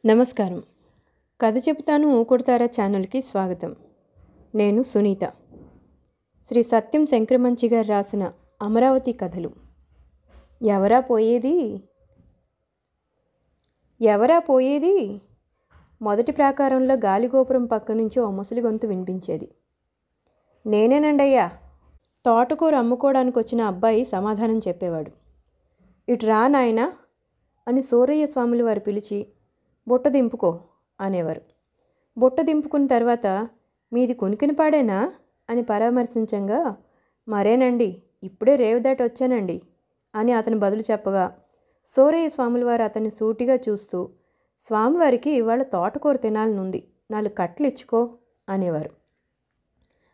నమస్కారం. కథ చెబుతాను ఊకొడతారా ఛానల్కి స్వాగతం. నేను సునీత. శ్రీ సత్యం శంకరమంచి గారు రాసిన అమరావతి కథలు. ఎవరా పోయేది మొదటి ప్రాకారంలో గాలిగోపురం పక్క నుంచి ఓ ముసలి గొంతు వినిపించేది. నేనేనండయ్యా, తోటకూర అమ్ముకోవడానికి వచ్చిన అబ్బాయి సమాధానం చెప్పేవాడు. ఇటు రా నాయనా అని సూరయ్య స్వాములు వారు పిలిచి బుట్ట దింపుకో అనేవారు. బుట్ట దింపుకున్న తర్వాత మీది కొనికినపాడేనా అని పరామర్శించంగా, మరేనండి, ఇప్పుడే రేవు దాటి వచ్చానండి అని అతను బదులు చెప్పగా, సూరయ్య స్వాముల వారు అతన్ని సూటిగా చూస్తూ, స్వామివారికి ఇవాళ తోటకూర తినాలనుంది, 4 కట్టలు ఇచ్చుకో అనేవారు.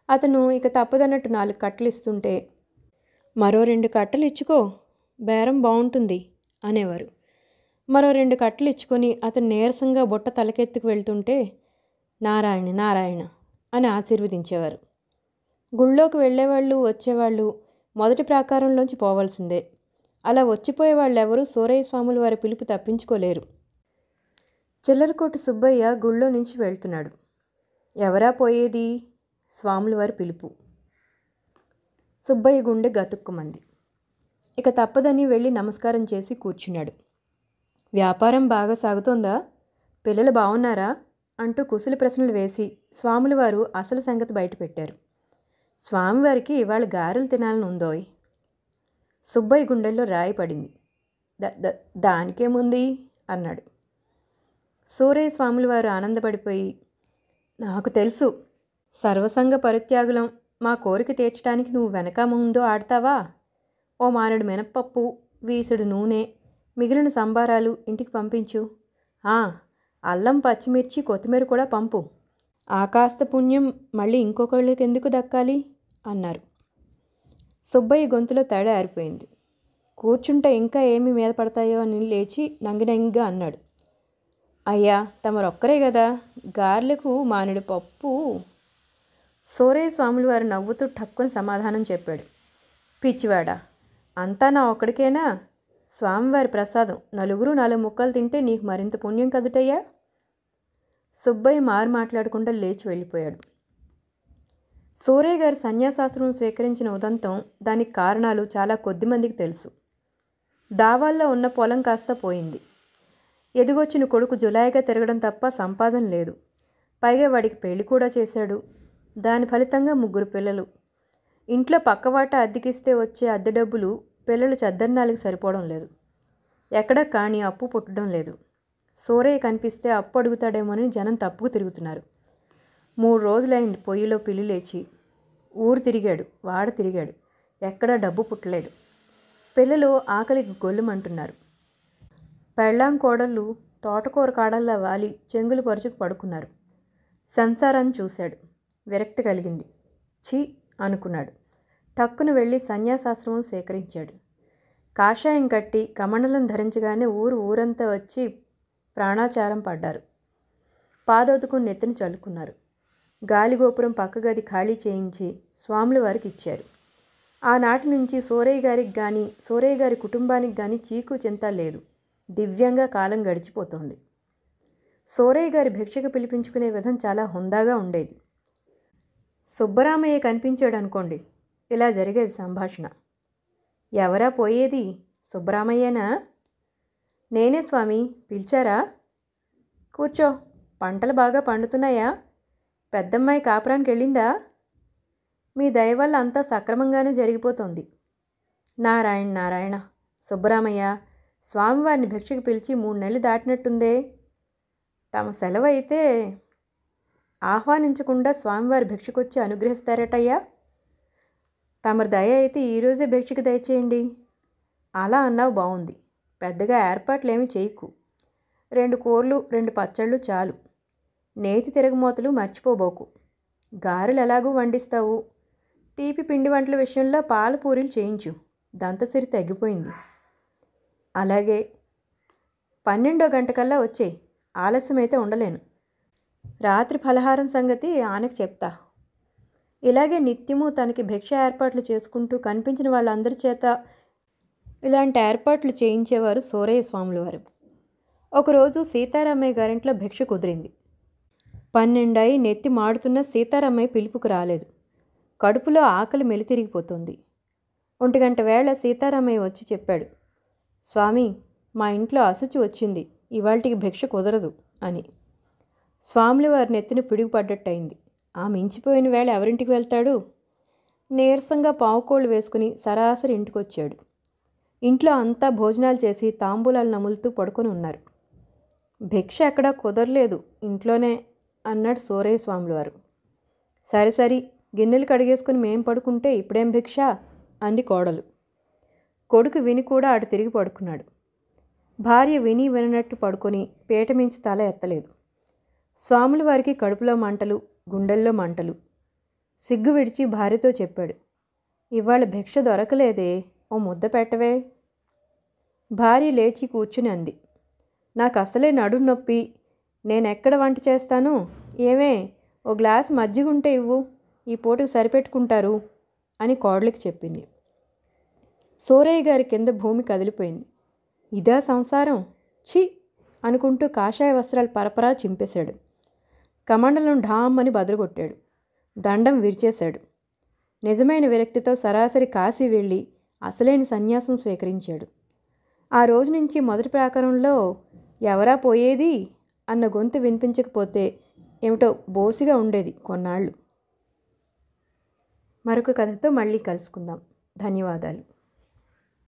అతను ఇక తప్పదన్నట్టు 4 కట్టలు ఇస్తుంటే, మరో 2 కట్టలు ఇచ్చుకో, బేరం బాగుంటుంది అనేవారు. మరో 2 కట్టలు ఇచ్చుకొని అతను నీరసంగా బుట్ట తలకెత్తుకు వెళ్తుంటే, నారాయణ నారాయణ అని ఆశీర్వదించేవారు. గుళ్ళోకి వెళ్ళేవాళ్ళు వచ్చేవాళ్ళు మొదటి ప్రాకారంలోంచి పోవాల్సిందే. అలా వచ్చిపోయే వాళ్ళెవరూ సూరయ్య స్వాముల వారి పిలుపు తప్పించుకోలేరు. చిల్లరకోటి సుబ్బయ్య గుళ్ళో నుంచి వెళ్తున్నాడు. ఎవరా పోయేది? స్వాముల వారి పిలుపు. సుబ్బయ్య గుండె గతుక్కుమంది. ఇక తప్పదని వెళ్ళి నమస్కారం చేసి కూర్చున్నాడు. వ్యాపారం బాగా సాగుతోందా? పిల్లలు బాగున్నారా అంటూ కుశల ప్రశ్నలు వేసి స్వాముల వారు అసలు సంగతి బయటపెట్టారు. స్వామివారికి ఇవాళ గారెలు తినాలని ఉందోయ్. సుబ్బయ్య గుండెల్లో రాయి పడింది. దానికేముంది అన్నాడు. సూరయ్య స్వాముల వారు ఆనందపడిపోయి, నాకు తెలుసు, సర్వసంగ పరిత్యాగులం, మా కోరిక తీర్చడానికి నువ్వు వెనక ముందో ఆడతావా? ఓ మారెడు మినప్పప్పు, వీసుడు నూనె, మిగిలిన సంబారాలు ఇంటికి పంపించు. అల్లం, పచ్చిమిర్చి, కొత్తిమీర కూడా పంపు. ఆ కాస్త పుణ్యం మళ్ళీ ఇంకొకళ్ళకి ఎందుకు దక్కాలి అన్నారు. సుబ్బయ్య గొంతులో తేడ ఆరిపోయింది. కూర్చుంటే ఇంకా ఏమి మీద పడతాయో అని లేచి నంగినంగిగా అన్నాడు. అయ్యా, తమరొక్కరే కదా, గారెలకు మానేడు పప్పు. సూరయ్య స్వాముల వారు నవ్వుతూ ఠక్కున సమాధానం చెప్పాడు. పిచ్చివాడా, అంతా నా ఒక్కడికేనా? స్వామివారి ప్రసాదం, 4 ముక్కలు తింటే నీకు మరింత పుణ్యం కదుటయ్యా. సుబ్బయ్య మాట్లాడకుండా లేచి వెళ్ళిపోయాడు. సూరయ్య గారు సన్యాసాశ్రమం స్వీకరించిన ఉదంతం, దానికి కారణాలు చాలా కొద్దిమందికి తెలుసు. దావాల్లో ఉన్న పొలం కాస్త పోయింది. ఎదిగొచ్చిన కొడుకు జులాయిగా తిరగడం తప్ప సంపాదన లేదు. పైగా వాడికి పెళ్లి కూడా చేశాడు. దాని ఫలితంగా 3 పిల్లలు. ఇంట్లో పక్కవాట అద్దెకిస్తే వచ్చే అద్దె డబ్బులు పిల్లలు చద్దన్నాలకి సరిపోవడం లేదు. ఎక్కడా కానీ అప్పు పుట్టడం లేదు. సూరయ్య కనిపిస్తే అప్పు అడుగుతాడేమోనని జనం తప్పుకు తిరుగుతున్నారు. 3 రోజులైంది పొయ్యిలో పిల్లి లేచి. ఊరు తిరిగాడు, వాడ తిరిగాడు, ఎక్కడా డబ్బు పుట్టలేదు. పిల్లలు ఆకలికి గొల్లుమంటున్నారు. పెళ్ళాం కోడళ్ళు తోటకూర కాడల్లా వాలి చెంగులు పరుచుకు పడుకున్నారు. సంసారాన్ని చూశాడు. విరక్తి కలిగింది. ఛీ అనుకున్నాడు. టక్కున వెళ్ళి సన్యాసాశ్రమం స్వీకరించాడు. కాషాయం కట్టి కమండలం ధరించగానే ఊరంతా వచ్చి ప్రాణాచారం పడ్డారు. పాదోతుకుని నెత్తిని చల్లుకున్నారు. గాలిగోపురం పక్క గది ఖాళీ చేయించి స్వాముల వారికి ఇచ్చారు. ఆనాటి నుంచి సూరయ్య గారికి కానీ సూరయ్య గారి కుటుంబానికి కానీ చీకు చింత లేదు. దివ్యంగా కాలం గడిచిపోతోంది. సూరయ్య గారి భిక్షకు పిలిపించుకునే విధం చాలా హుందాగా ఉండేది. సుబ్బరామయ్య కనిపించాడు అనుకోండి, ఇలా జరిగేది సంభాషణ. ఎవరా పోయేది? సుబ్బరామయ్యనా? నేనే స్వామి, పిలిచారా? కూర్చో. పంటలు బాగా పండుతున్నాయా? పెద్దమ్మాయి కాపురానికి వెళ్ళిందా? మీ దయ వల్ల అంతా సక్రమంగానే జరిగిపోతోంది. నారాయణ నారాయణ. సుబ్బరామయ్య, స్వామివారిని భిక్షకు పిలిచి 3 నెలలు దాటినట్టుందే. తమ సెలవు అయితే ఆహ్వానించకుండా స్వామివారి భిక్షకొచ్చి అనుగ్రహిస్తారటయ్యా. తమరి దయ అయితే ఈరోజే భిక్షకు దయచేయండి. అలా అన్నావు బాగుంది. పెద్దగా ఏర్పాట్లేమీ చేయకు. 2 కూరలు 2 పచ్చళ్ళు చాలు. నేతి తిరగమోతలు మర్చిపోబోకు. గారెలు ఎలాగూ వండిస్తావు. తీపి పిండి వంటల విషయంలో పాల పూరీలు చేయించు. దంతసిరి తగ్గిపోయింది. అలాగే 12వ గంటకల్లా వచ్చేయి. ఆలస్యమైతే ఉండలేను. రాత్రి ఫలహారం సంగతి ఆనకు చెప్తా. ఇలాగే నిత్యము తనకి భిక్ష ఏర్పాట్లు చేసుకుంటూ కనిపించిన వాళ్ళందరి చేత ఇలాంటి ఏర్పాట్లు చేయించేవారు సూరయ్య స్వాముల వారు. ఒకరోజు సీతారామయ్య గారింట్లో భిక్ష కుదిరింది. 12 నెత్తి మాడుతున్న సీతారామయ్య పిలుపుకు రాలేదు. కడుపులో ఆకలి మెలితిరిగిపోతుంది. 1 వేళ సీతారామయ్య వచ్చి చెప్పాడు, స్వామి, మా ఇంట్లో అశుచి వచ్చింది, ఇవాల్టికి భిక్ష కుదరదు అని. స్వాముల వారి నెత్తిన పిడుగుపడ్డట్టయింది. ఆ మించిపోయిన వేళ ఎవరింటికి వెళ్తాడు? నీరసంగా పావుకోళ్ళు వేసుకుని సరాసరి ఇంటికొచ్చాడు. ఇంట్లో అంతా భోజనాలు చేసి తాంబూలాలు నములుతూ పడుకొని ఉన్నారు. భిక్ష ఎక్కడా కుదరలేదు, ఇంట్లోనే అన్నాడు సూరయ్య స్వాముల వారు. సరే సరి, గిన్నెలు కడిగేసుకుని మేం పడుకుంటే ఇప్పుడేం భిక్ష అంది కోడలు. కొడుకు విని కూడా అటు తిరిగి పడుకున్నాడు. భార్య విని విననట్టు పడుకొని పీట మించి తల ఎత్తలేదు. స్వాముల వారికి కడుపులో మంటలు, గుండెల్లో మంటలు. సిగ్గు విడిచి భార్యతో చెప్పాడు, ఇవాళ భిక్ష దొరకలేదే, ఓ ముద్ద పెట్టవే. భార్య లేచి కూర్చుని అంది, నాకు అసలే నడుం నొప్పి, నేనెక్కడ వంట చేస్తాను? ఏమే, ఓ గ్లాసు మజ్జిగుంటే ఇవ్వు, ఈ పూటకు సరిపెట్టుకుంటారు అని కోడలికి చెప్పింది. సూరయ్య గారి కింద భూమి కదిలిపోయింది. ఇదా సంసారం? ఛీ అనుకుంటూ కాషాయ వస్త్రాలు పరపరా చింపేశాడు. కమండలం ఢామ్మని బదులుగొట్టాడు. దండం విరిచేశాడు. నిజమైన విరక్తితో సరాసరి కాశీ వెళ్ళి అసలైన సన్యాసం స్వీకరించాడు. ఆ రోజు నుంచి మొదటి ప్రాకారంలో ఎవరా పోయేది అన్న గొంతు వినిపించకపోతే ఏమిటో బోసిగా ఉండేది కొన్నాళ్ళు. మరొక కథతో మళ్ళీ కలుసుకుందాం. ధన్యవాదాలు.